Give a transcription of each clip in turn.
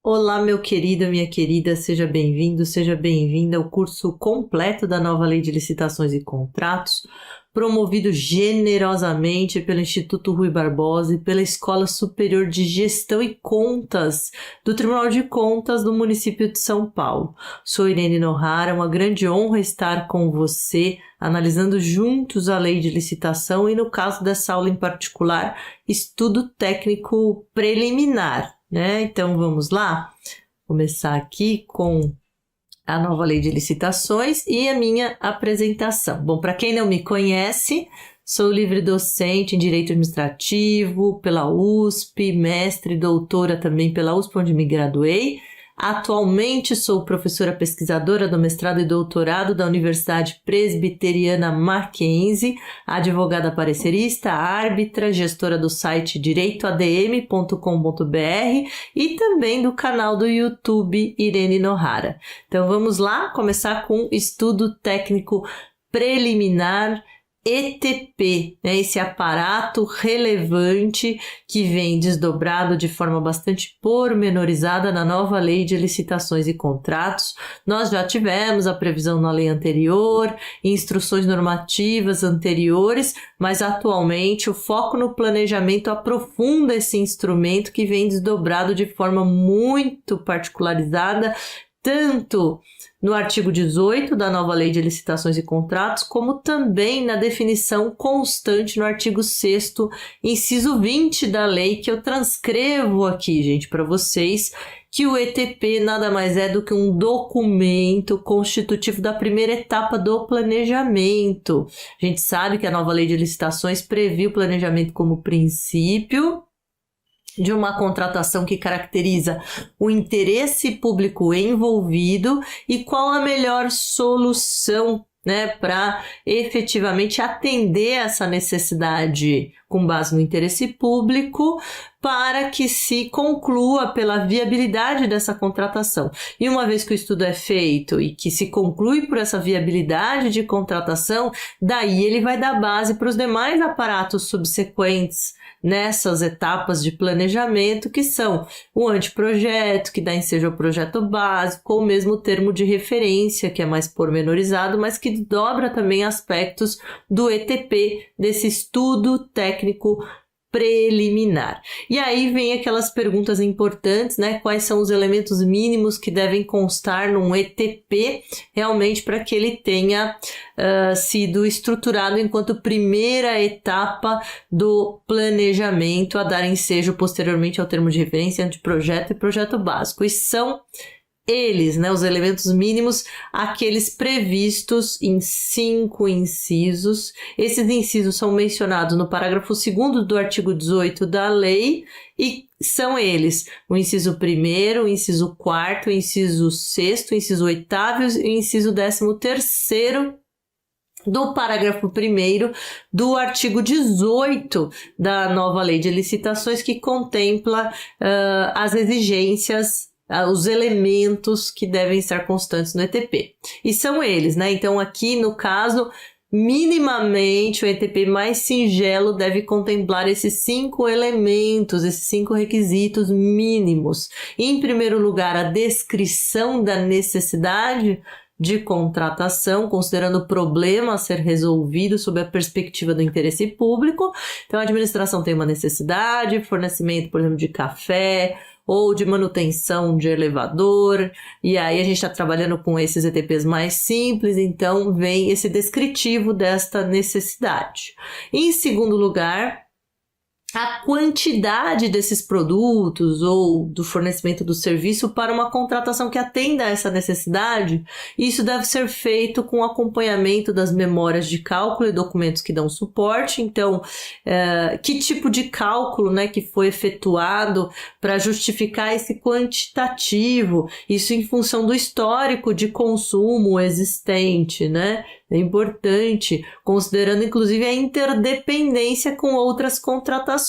Olá, meu querido, minha querida, seja bem-vindo, seja bem-vinda ao curso completo da nova Lei de Licitações e Contratos, promovido generosamente pelo Instituto Rui Barbosa e pela Escola Superior de Gestão e Contas do Tribunal de Contas do município de São Paulo. Sou Irene Nohara, uma grande honra estar com você, analisando juntos a Lei de Licitação e, no caso dessa aula em particular, estudo técnico preliminar. Então vamos lá, começar aqui com a nova Lei de Licitações e a minha apresentação. Bom, para quem não me conhece, sou livre docente em Direito Administrativo pela USP, mestre e doutora também pela USP, onde me graduei. Atualmente sou professora pesquisadora do mestrado e doutorado da Universidade Presbiteriana Mackenzie, advogada parecerista, árbitra, gestora do site direitoadm.com.br e também do canal do YouTube Irene Nohara. Então vamos lá começar com estudo técnico preliminar ETP, esse aparato relevante que vem desdobrado de forma bastante pormenorizada na nova Lei de Licitações e Contratos. Nós já tivemos a previsão na lei anterior, instruções normativas anteriores, mas atualmente o foco no planejamento aprofunda esse instrumento que vem desdobrado de forma muito particularizada, tanto no artigo 18 da nova Lei de Licitações e Contratos, como também na definição constante no artigo 6º, inciso 20 da lei, que eu transcrevo aqui, gente, para vocês, que o ETP nada mais é do que um documento constitutivo da primeira etapa do planejamento. A gente sabe que a nova Lei de Licitações previu o planejamento como princípio de uma contratação que caracteriza o interesse público envolvido e qual a melhor solução, para efetivamente atender essa necessidade com base no interesse público para que se conclua pela viabilidade dessa contratação. E uma vez que o estudo é feito e que se conclui por essa viabilidade de contratação, daí ele vai dar base para os demais aparatos subsequentes nessas etapas de planejamento, que são o anteprojeto, que dá ensejo ao projeto básico, ou mesmo o termo de referência, que é mais pormenorizado, mas que dobra também aspectos do ETP, desse estudo técnico preliminar. E aí vem aquelas perguntas importantes, quais são os elementos mínimos que devem constar num ETP, realmente para que ele tenha sido estruturado enquanto primeira etapa do planejamento, a dar ensejo posteriormente ao termo de referência, anteprojeto e projeto básico. E são eles, os elementos mínimos, aqueles previstos em 5 incisos. Esses incisos são mencionados no parágrafo 2º do artigo 18 da lei e são eles o inciso 1º, o inciso 4º, o inciso 6º, o inciso 8º e o inciso 13º do parágrafo 1º do artigo 18 da nova Lei de Licitações, que contempla as exigências, os elementos que devem estar constantes no ETP. E são eles, Então, aqui, no caso, minimamente, o ETP mais singelo deve contemplar esses 5 elementos, esses 5 requisitos mínimos. Em primeiro lugar, a descrição da necessidade de contratação, considerando o problema a ser resolvido sob a perspectiva do interesse público. Então, a administração tem uma necessidade, fornecimento, por exemplo, de café, ou de manutenção de elevador, e aí a gente está trabalhando com esses ETPs mais simples, então vem esse descritivo desta necessidade. Em segundo lugar, a quantidade desses produtos ou do fornecimento do serviço para uma contratação que atenda a essa necessidade. Isso deve ser feito com acompanhamento das memórias de cálculo e documentos que dão suporte. Então, que tipo de cálculo, que foi efetuado para justificar esse quantitativo? Isso em função do histórico de consumo existente, É importante, considerando inclusive a interdependência com outras contratações.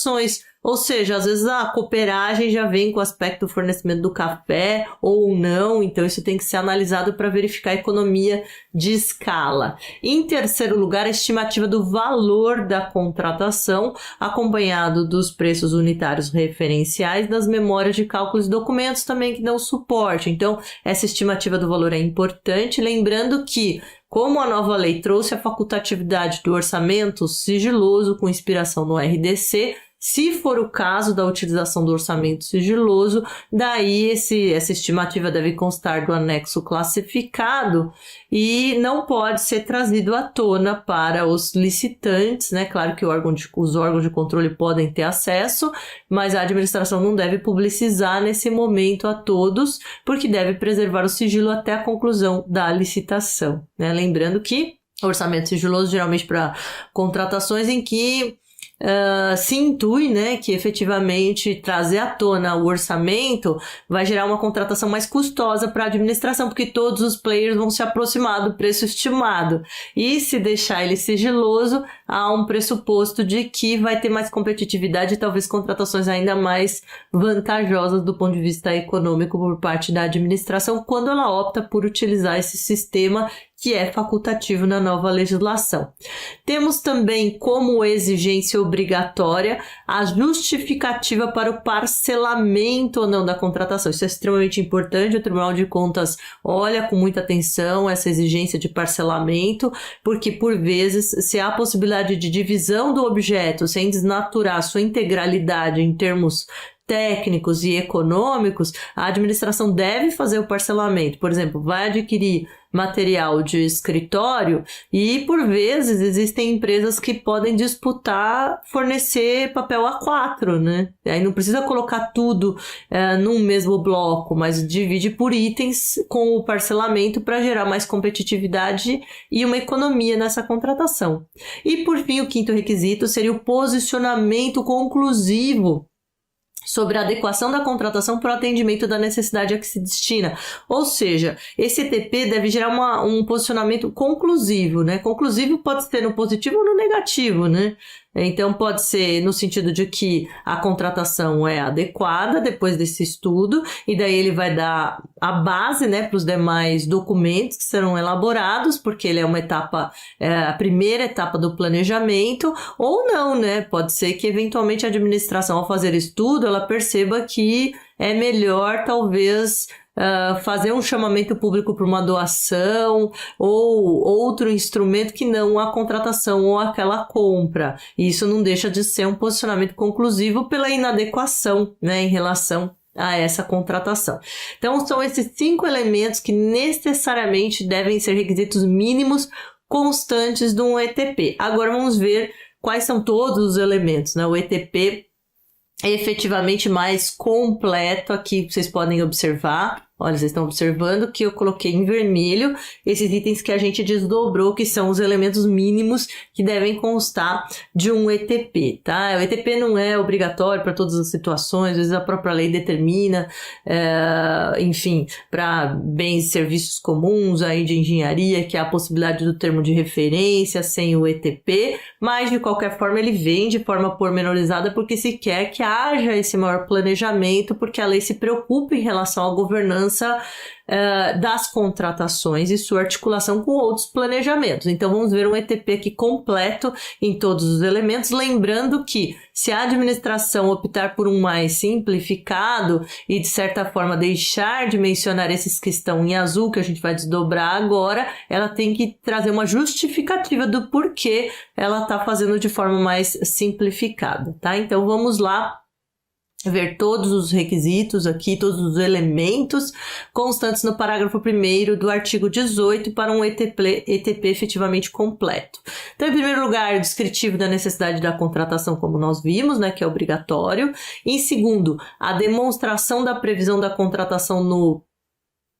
Ou seja, às vezes a cooperagem já vem com o aspecto do fornecimento do café ou não, então isso tem que ser analisado para verificar a economia de escala. Em terceiro lugar, a estimativa do valor da contratação, acompanhado dos preços unitários referenciais, das memórias de cálculos e documentos também que dão suporte. Então, essa estimativa do valor é importante, lembrando que, como a nova lei trouxe a facultatividade do orçamento sigiloso com inspiração no RDC, se for o caso da utilização do orçamento sigiloso, daí essa estimativa deve constar do anexo classificado e não pode ser trazido à tona para os licitantes, né? Claro que os órgãos de controle podem ter acesso, mas a administração não deve publicizar nesse momento a todos, porque deve preservar o sigilo até a conclusão da licitação, né? Lembrando que orçamento sigiloso geralmente para contratações em que se intui, né, que efetivamente trazer à tona o orçamento vai gerar uma contratação mais custosa para a administração, porque todos os players vão se aproximar do preço estimado. E se deixar ele sigiloso, há um pressuposto de que vai ter mais competitividade e talvez contratações ainda mais vantajosas do ponto de vista econômico por parte da administração, quando ela opta por utilizar esse sistema que é facultativo na nova legislação. Temos também como exigência obrigatória a justificativa para o parcelamento ou não da contratação. Isso é extremamente importante, o Tribunal de Contas olha com muita atenção essa exigência de parcelamento, porque por vezes, se há possibilidade de divisão do objeto sem desnaturar sua integralidade em termos técnicos e econômicos, a administração deve fazer o parcelamento. Por exemplo, vai adquirir material de escritório e, por vezes, existem empresas que podem disputar fornecer papel A4, né? Aí não precisa colocar tudo num mesmo bloco, mas divide por itens com o parcelamento para gerar mais competitividade e uma economia nessa contratação. E, por fim, o quinto requisito seria o posicionamento conclusivo sobre a adequação da contratação para o atendimento da necessidade a que se destina. Ou seja, esse ETP deve gerar um posicionamento conclusivo, né? Conclusivo pode ser no positivo ou no negativo, né? Então, pode ser no sentido de que a contratação é adequada depois desse estudo, e daí ele vai dar a base, né, para os demais documentos que serão elaborados, porque ele é uma etapa, a primeira etapa do planejamento, ou não, né? Pode ser que, eventualmente, a administração, ao fazer estudo, ela perceba que é melhor, talvez, fazer um chamamento público para uma doação ou outro instrumento que não a contratação ou aquela compra. E isso não deixa de ser um posicionamento conclusivo pela inadequação, né, em relação a essa contratação. Então, são esses 5 elementos que necessariamente devem ser requisitos mínimos constantes de um ETP. Agora, vamos ver quais são todos os elementos, né? O ETP é efetivamente mais completo. Aqui vocês podem observar, olha, vocês estão observando que eu coloquei em vermelho esses itens que a gente desdobrou, que são os elementos mínimos que devem constar de um ETP, tá? O ETP não é obrigatório para todas as situações, às vezes a própria lei determina, enfim, para bens e serviços comuns aí de engenharia, que há a possibilidade do termo de referência sem o ETP, mas de qualquer forma ele vem de forma pormenorizada porque se quer que haja esse maior planejamento, porque a lei se preocupa em relação à governança das contratações e sua articulação com outros planejamentos. Então, vamos ver um ETP aqui completo em todos os elementos, lembrando que se a administração optar por um mais simplificado e, de certa forma, deixar de mencionar esses que estão em azul, que a gente vai desdobrar agora, ela tem que trazer uma justificativa do porquê ela está fazendo de forma mais simplificada, tá? Então, vamos lá ver todos os requisitos aqui, todos os elementos constantes no parágrafo 1º do artigo 18 para um ETP efetivamente completo. Então, em primeiro lugar, o descritivo da necessidade da contratação, como nós vimos, né, que é obrigatório. Em segundo, a demonstração da previsão da contratação no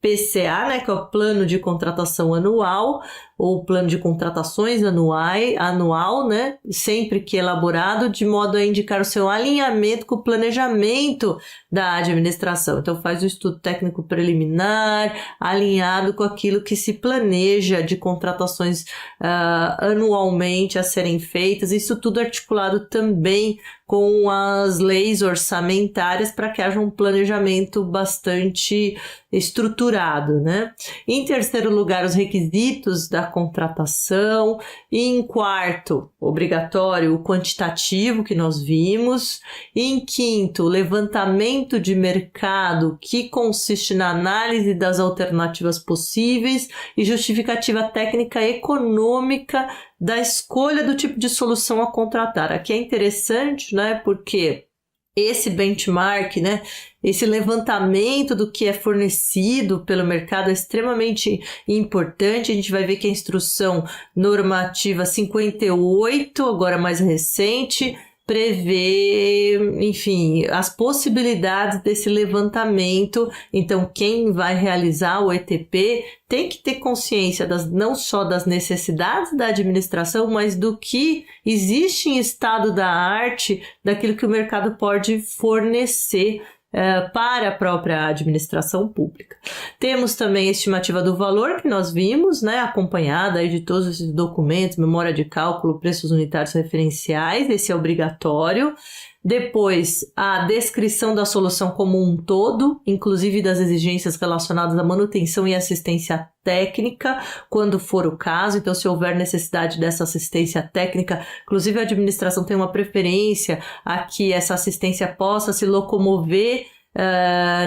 PCA, né, que é o Plano de Contratação Anual, ou Plano de Contratações anual, né, sempre que elaborado, de modo a indicar o seu alinhamento com o planejamento da administração. Então, faz o estudo técnico preliminar, alinhado com aquilo que se planeja de contratações anualmente a serem feitas, isso tudo articulado também com as leis orçamentárias para que haja um planejamento bastante estruturado, né? Em terceiro lugar, os requisitos da contratação. E em quarto, obrigatório, o quantitativo que nós vimos. E em quinto, o levantamento de mercado, que consiste na análise das alternativas possíveis e justificativa técnica econômica da escolha do tipo de solução a contratar. Aqui é interessante, né? Porque esse benchmark, né, esse levantamento do que é fornecido pelo mercado é extremamente importante. A gente vai ver que a instrução normativa 58, agora mais recente, prevê, enfim, as possibilidades desse levantamento. Então, quem vai realizar o ETP tem que ter consciência não só das necessidades da administração, mas do que existe em estado da arte, daquilo que o mercado pode fornecer para a própria administração pública. Temos também a estimativa do valor que nós vimos, né, acompanhada aí de todos esses documentos, memória de cálculo, preços unitários referenciais, esse é obrigatório. Depois, a descrição da solução como um todo, inclusive das exigências relacionadas à manutenção e assistência técnica, quando for o caso. Então, se houver necessidade dessa assistência técnica, inclusive a administração tem uma preferência a que essa assistência possa se locomover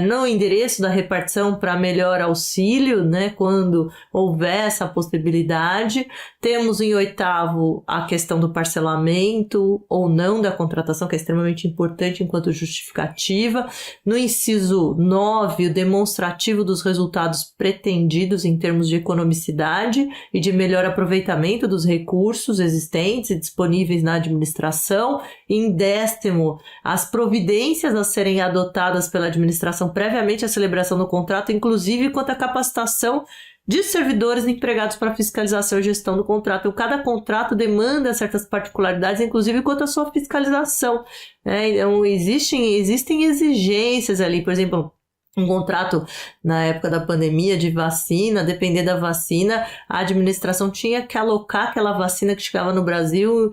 no endereço da repartição para melhor auxílio, né, quando houver essa possibilidade. Temos em oitavo a questão do parcelamento ou não da contratação, que é extremamente importante enquanto justificativa. No inciso 9, o demonstrativo dos resultados pretendidos em termos de economicidade e de melhor aproveitamento dos recursos existentes e disponíveis na administração. Em 10º, as providências a serem adotadas pela administração previamente à celebração do contrato, inclusive quanto à capacitação de servidores empregados para fiscalização e gestão do contrato. Então, cada contrato demanda certas particularidades, inclusive quanto à sua fiscalização, né? Então, existem exigências ali, por exemplo, um contrato na época da pandemia de vacina, depender da vacina, a administração tinha que alocar aquela vacina que chegava no Brasil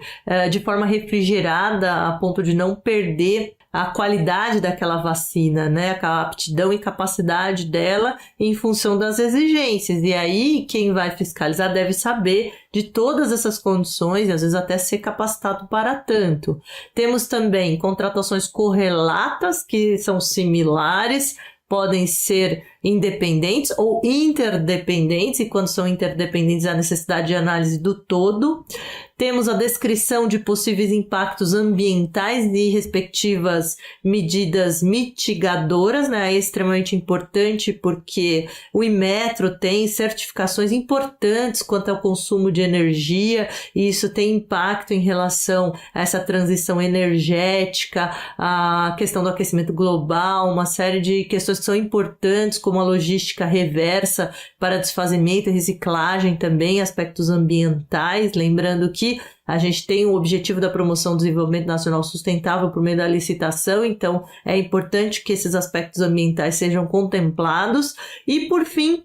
de forma refrigerada, a ponto de não perder a qualidade daquela vacina, né, a aptidão e capacidade dela em função das exigências. E aí, quem vai fiscalizar deve saber de todas essas condições e às vezes até ser capacitado para tanto. Temos também contratações correlatas, que são similares, podem ser independentes ou interdependentes, e quando são interdependentes, há necessidade de análise do todo. Temos a descrição de possíveis impactos ambientais e respectivas medidas mitigadoras, né? É extremamente importante porque o Inmetro tem certificações importantes quanto ao consumo de energia, e isso tem impacto em relação a essa transição energética, a questão do aquecimento global, uma série de questões que são importantes, como a logística reversa para desfazimento e reciclagem, também aspectos ambientais, lembrando que a gente tem o objetivo da promoção do desenvolvimento nacional sustentável por meio da licitação, então é importante que esses aspectos ambientais sejam contemplados. E, por fim,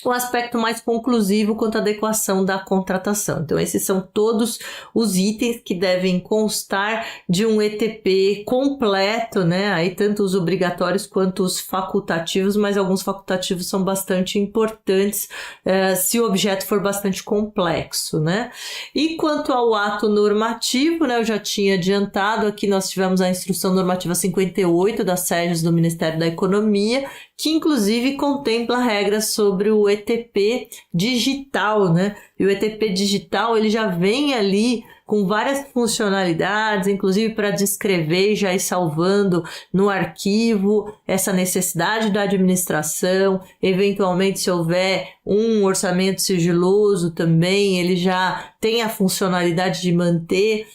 o aspecto mais conclusivo quanto à adequação da contratação. Então, esses são todos os itens que devem constar de um ETP completo, né? Aí, tanto os obrigatórios quanto os facultativos, mas alguns facultativos são bastante importantes se o objeto for bastante complexo, né? E quanto ao ato normativo, né? Eu já tinha adiantado, aqui nós tivemos a Instrução Normativa 58 da SEGES do Ministério da Economia, que inclusive contempla regras sobre o ETP digital, né? E o ETP digital, ele já vem ali com várias funcionalidades, inclusive para descrever e já ir salvando no arquivo essa necessidade da administração. Eventualmente, se houver um orçamento sigiloso também, ele já tem a funcionalidade de manter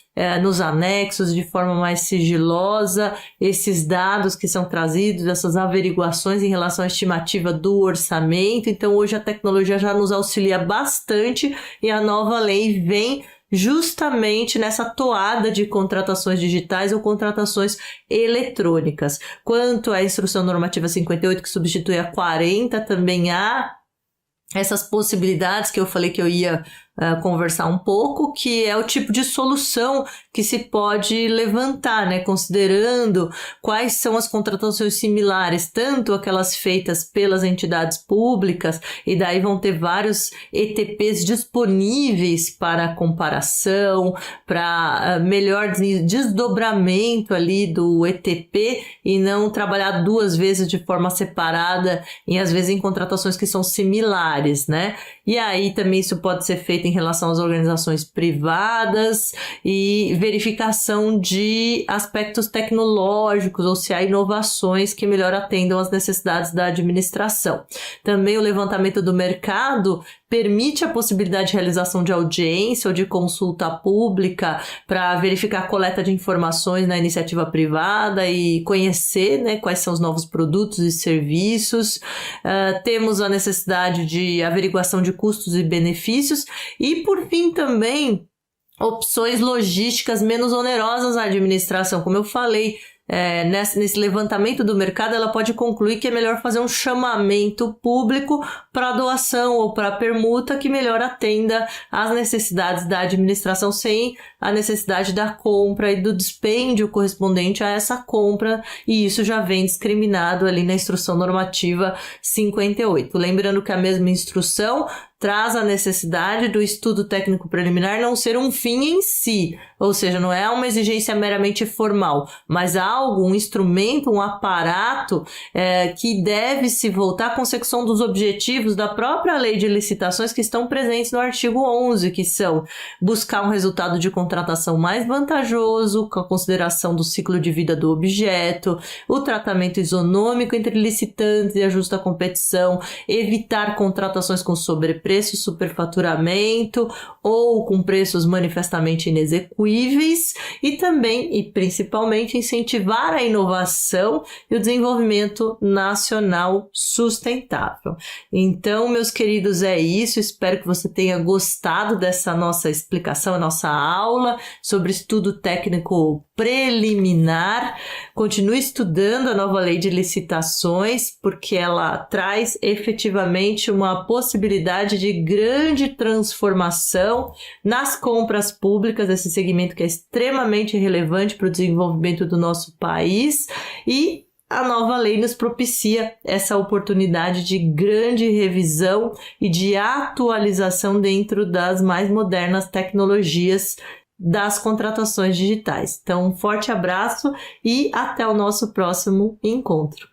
nos anexos de forma mais sigilosa esses dados que são trazidos, essas averiguações em relação à estimativa do orçamento. Então, hoje a tecnologia já nos auxilia bastante e a nova lei vem justamente nessa toada de contratações digitais ou contratações eletrônicas. Quanto à Instrução Normativa 58, que substitui a 40, também há essas possibilidades que eu falei que eu ia conversar um pouco, que é o tipo de solução que se pode levantar, né? Considerando quais são as contratações similares, tanto aquelas feitas pelas entidades públicas, e daí vão ter vários ETPs disponíveis para comparação, para melhor desdobramento ali do ETP e não trabalhar duas vezes de forma separada e às vezes em contratações que são similares, né? E aí também isso pode ser feito em relação às organizações privadas e verificação de aspectos tecnológicos ou se há inovações que melhor atendam às necessidades da administração. Também o levantamento do mercado permite a possibilidade de realização de audiência ou de consulta pública para verificar a coleta de informações na iniciativa privada e conhecer, né, quais são os novos produtos e serviços. Temos a necessidade de averiguação de custos e benefícios e, por fim, também opções logísticas menos onerosas à administração. Como eu falei, nesse levantamento do mercado, ela pode concluir que é melhor fazer um chamamento público para doação ou para permuta que melhor atenda às necessidades da administração sem a necessidade da compra e do dispêndio correspondente a essa compra, e isso já vem discriminado ali na Instrução Normativa 58. Lembrando que a mesma instrução traz a necessidade do estudo técnico preliminar não ser um fim em si, ou seja, não é uma exigência meramente formal, mas algo, um instrumento, um aparato que deve se voltar à consecução dos objetivos da própria lei de licitações que estão presentes no artigo 11, que são buscar um resultado de contratação mais vantajoso, com a consideração do ciclo de vida do objeto, o tratamento isonômico entre licitantes e a justa competição, evitar contratações com sobrepreço, superfaturamento ou com preços manifestamente inexequíveis e também e principalmente incentivar a inovação e o desenvolvimento nacional sustentável. Então, meus queridos, é isso. Espero que você tenha gostado dessa nossa explicação, nossa aula sobre estudo técnico preliminar. Continue estudando a nova lei de licitações, porque ela traz efetivamente uma possibilidade de grande transformação nas compras públicas, esse segmento que é extremamente relevante para o desenvolvimento do nosso país, e a nova lei nos propicia essa oportunidade de grande revisão e de atualização dentro das mais modernas tecnologias das contratações digitais. Então, um forte abraço e até o nosso próximo encontro.